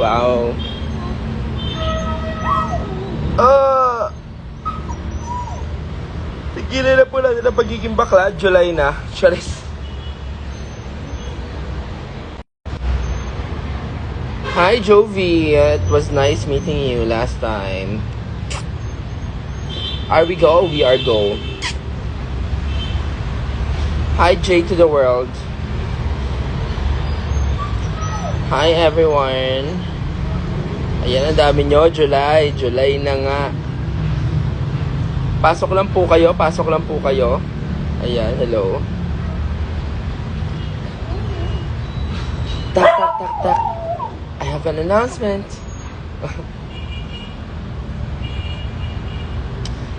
Wow. Tigilan na po natin ang pagiging bakla. July na. Charis. Hi, Jovi. It was nice meeting you last time. Are we go? We are go. Hi, Jay to the world. Hi, everyone. Ayan, ang dami nyo. July. July na nga. Pasok lang po kayo. Pasok lang po kayo. Ayan, hello. Tak, tak, tak, tak. I have an announcement.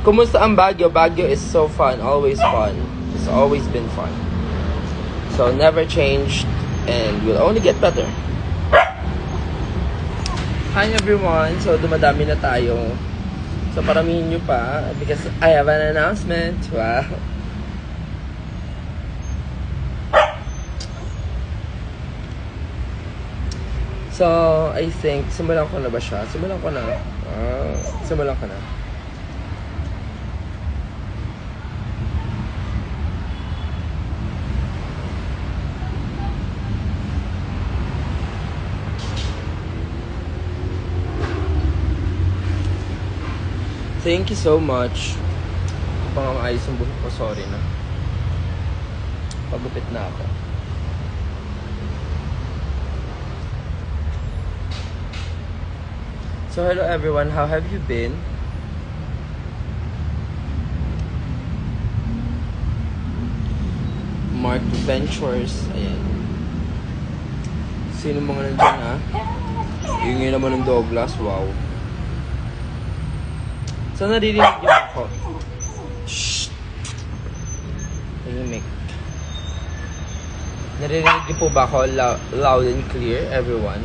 Kumusta ang Baguio? Baguio is so fun. Always fun. It's always been fun. So, never changed. And will only get better. Hi everyone. So, dumadami na tayo. So, paramihin nyo pa. Because I have an announcement. Wow. So, I think, simulan ko na ba siya? Simulan ko na. Simulan ko na. Thank you so much. Pangamaayos ang buhok ko. Sorry na. Pagupit na ako. So, hello everyone. How have you been? Mark Ventures. Ayan. Sino mga nandyan, ha? Yung naman ng Douglas. Wow. So, naririnig niyo ako. Shh! Tahimik. Naririnig niyo po ba ako loud and clear, everyone?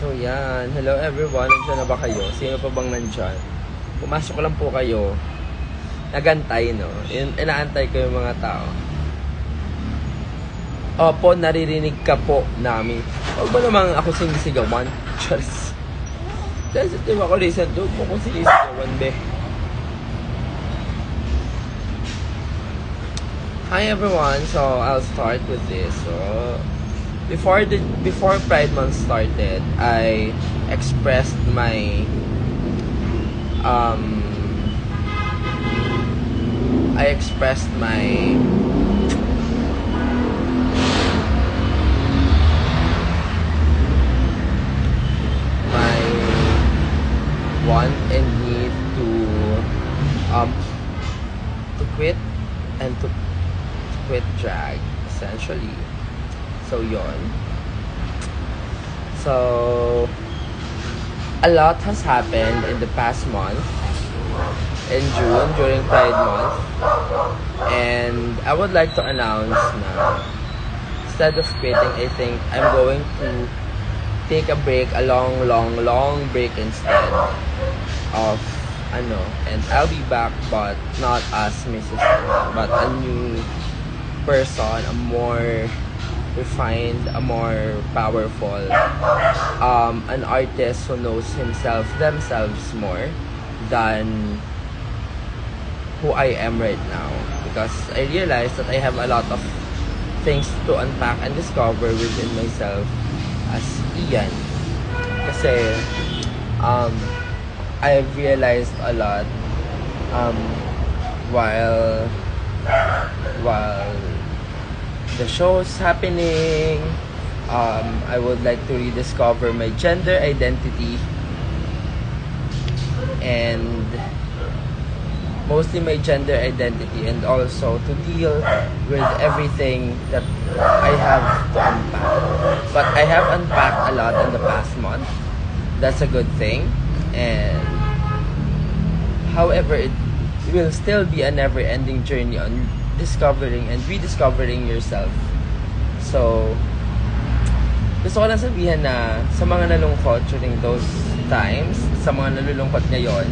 So, yan. Hello everyone. Nandiyan na ba kayo? Sino pa bang nandyan? Pumasok lang po kayo. Nagantay, no? Inaantay ko yung mga tao. Opo, naririnig ka po namin. Huwag ba namang ako sinisigawan? Charis. Sensitive ako, listen to. Huwag mo kong sinisigawan, be. Hi everyone. So, I'll start with this. So, before Pride Month started, I expressed my want and need to quit and to quit drag, essentially. So, yon. So, a lot has happened in the past month, in June, during Pride Month. And I would like to announce na, instead of quitting, I think I'm going to take a break, a long break instead of, and I'll be back, but not as Mrs. but a new person, a more refined, a more powerful, an artist who knows themselves more than who I am right now. Because I realized that I have a lot of things to unpack and discover within myself as Ian. Kasi, I've realized a lot, while the show's happening. I would like to rediscover my gender identity and mostly my gender identity, and also to deal with everything that I have to unpack. But I have unpacked a lot in the past month. That's a good thing. And however, will still be a never-ending journey on discovering and rediscovering yourself. So, gusto ko lang sabihin na sa mga nalungkot during those times, sa mga nalulungkot ngayon,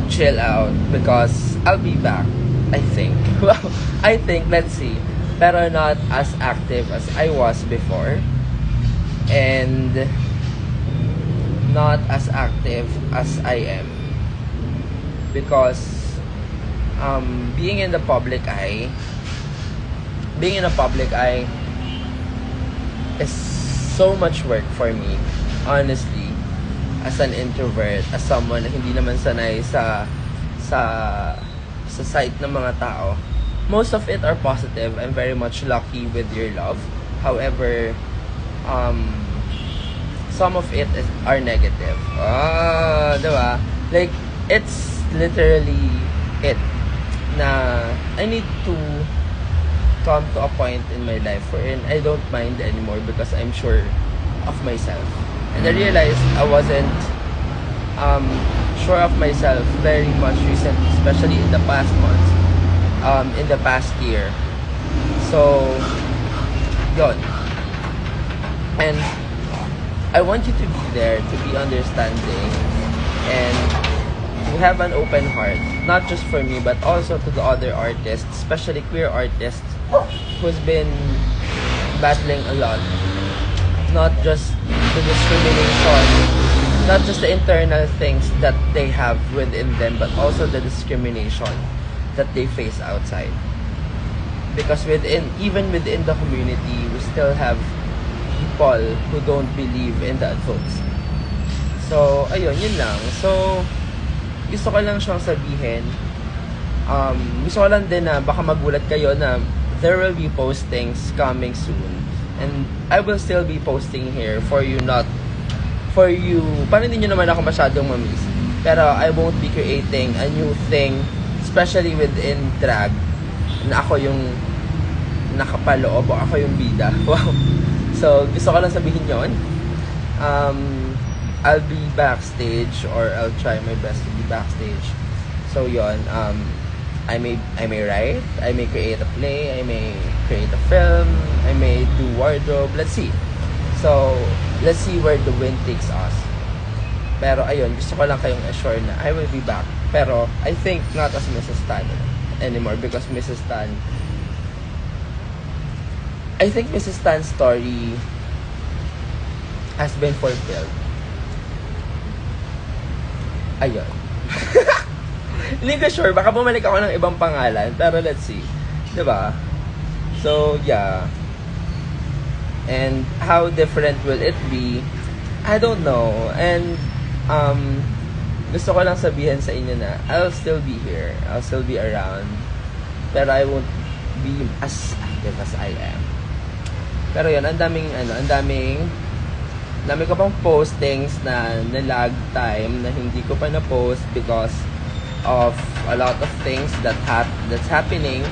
chill out because I'll be back, I think. Well, I think, let's see. Pero not as active as I was before. And not as active as I am. Because being in the public eye is so much work for me, honestly, as an introvert, as someone na hindi naman sanay sa sight ng mga tao. Most of it are positive. I'm very much lucky with your love. However, some of it are negative. Diba? Like, it's literally it na I need to come to a point in my life wherein I don't mind anymore because I'm sure of myself. And I realized I wasn't sure of myself very much recently, especially in the past months, in the past year. So, yun. And I want you to be there, to be understanding, and to have an open heart, not just for me, but also to the other artists, especially queer artists, who's been battling a lot. Not just the discrimination, not just the internal things that they have within them, but also the discrimination that they face outside. Because even within the community, we still have people who don't believe in the advocacy. So, ayun, yun lang. So, gusto ko lang siyang sabihin. Gusto ko lang din na baka magulat kayo na there will be postings coming soon. And I will still be posting here for you, para hindi nyo naman ako masyadong mamiss. Pero I won't be creating a new thing, especially within drag, na ako yung nakapaloob o ako yung bida. Wow. So, gusto ko lang sabihin yon. I'll be backstage, or I'll try my best to be backstage. So, yon. I may write, I may create a play, I may create a film, I may do wardrobe. Let's see. So, let's see where the wind takes us. Pero, ayun, gusto ko lang kayong assure na I will be back. Pero, I think not as Mrs. Tan anymore, because Mrs. Tan, I think Mrs. Tan's story has been fulfilled. Ayun. Hindi ko sure. Baka bumalik ako ng ibang pangalan. Pero let's see. Diba? So, yeah. And how different will it be? I don't know. And, gusto ko lang sabihin sa inyo na I'll still be here. I'll still be around. Pero I won't be as active as I am. Pero yun, ang dami ko pang postings na lag time na hindi ko pa na-post because of a lot of things that's happening.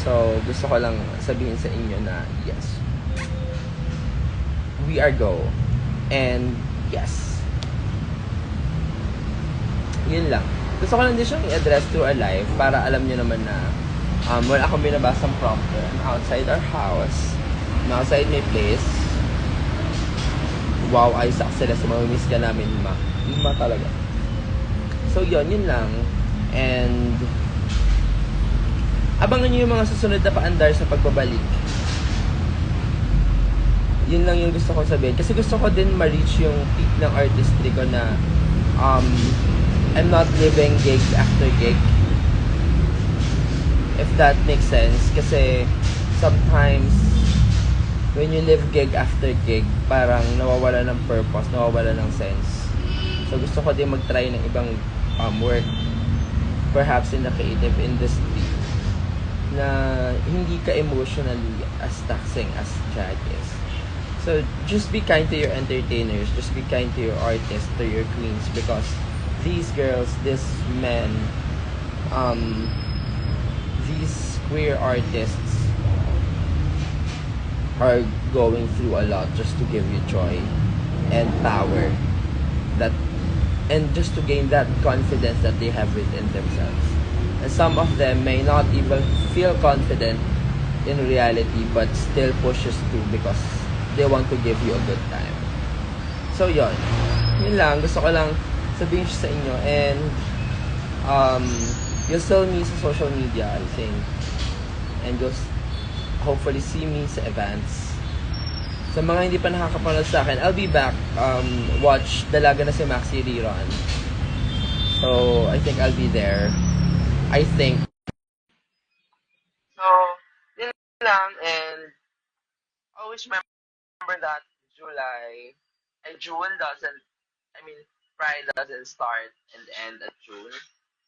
So, gusto ko lang sabihin sa inyo na yes, we are go. And yes, yun lang. Gusto ko lang din siyang i-address through a live para alam nyo naman na wala akong binabasang prompter. I'm outside our house. I'm outside my place. Wow, ay sak sila sa mamimiss ka namin, ma. Ma talaga. So, yun lang. And abangan nyo yung mga susunod na paandar sa pagbabalik. Yun lang yung gusto ko sabihin. Kasi gusto ko din ma-reach yung peak ng artistry ko na I'm not living gig after gig. If that makes sense. Kasi sometimes when you live gig after gig, parang nawawala ng purpose, nawawala ng sense. So gusto ko din mag-try ng ibang work, perhaps in the creative industry, na hindi ka emotionally as taxing as drag is. So just be kind to your entertainers, just be kind to your artists, to your queens, because these girls, these men, these queer artists are going through a lot just to give you joy and power. that, and just to gain that confidence that they have within themselves. And some of them may not even feel confident in reality, but still pushes through because they want to give you a good time. So yun lang, gusto ko lang sabihin siya sa inyo. And you'll still me sa social media, I think, and you'll hopefully see me sa events. Sa mga hindi pa nakakapanood sa akin, I'll be back. Watch Dalaga na si Maxi Rerun. So I think I'll be there. I think. So yun lang, and always remember that July, and June doesn't, I mean, Pride doesn't start and end at June.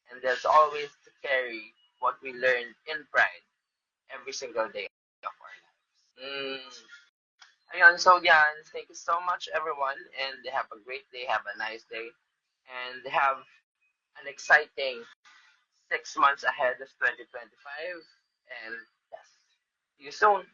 And there's always to carry what we learned in Pride every single day of our lives. Ayun, so yan, thank you so much everyone, and have a great day, have a nice day, and have an exciting 6 months ahead of 2025. And yes, see you soon.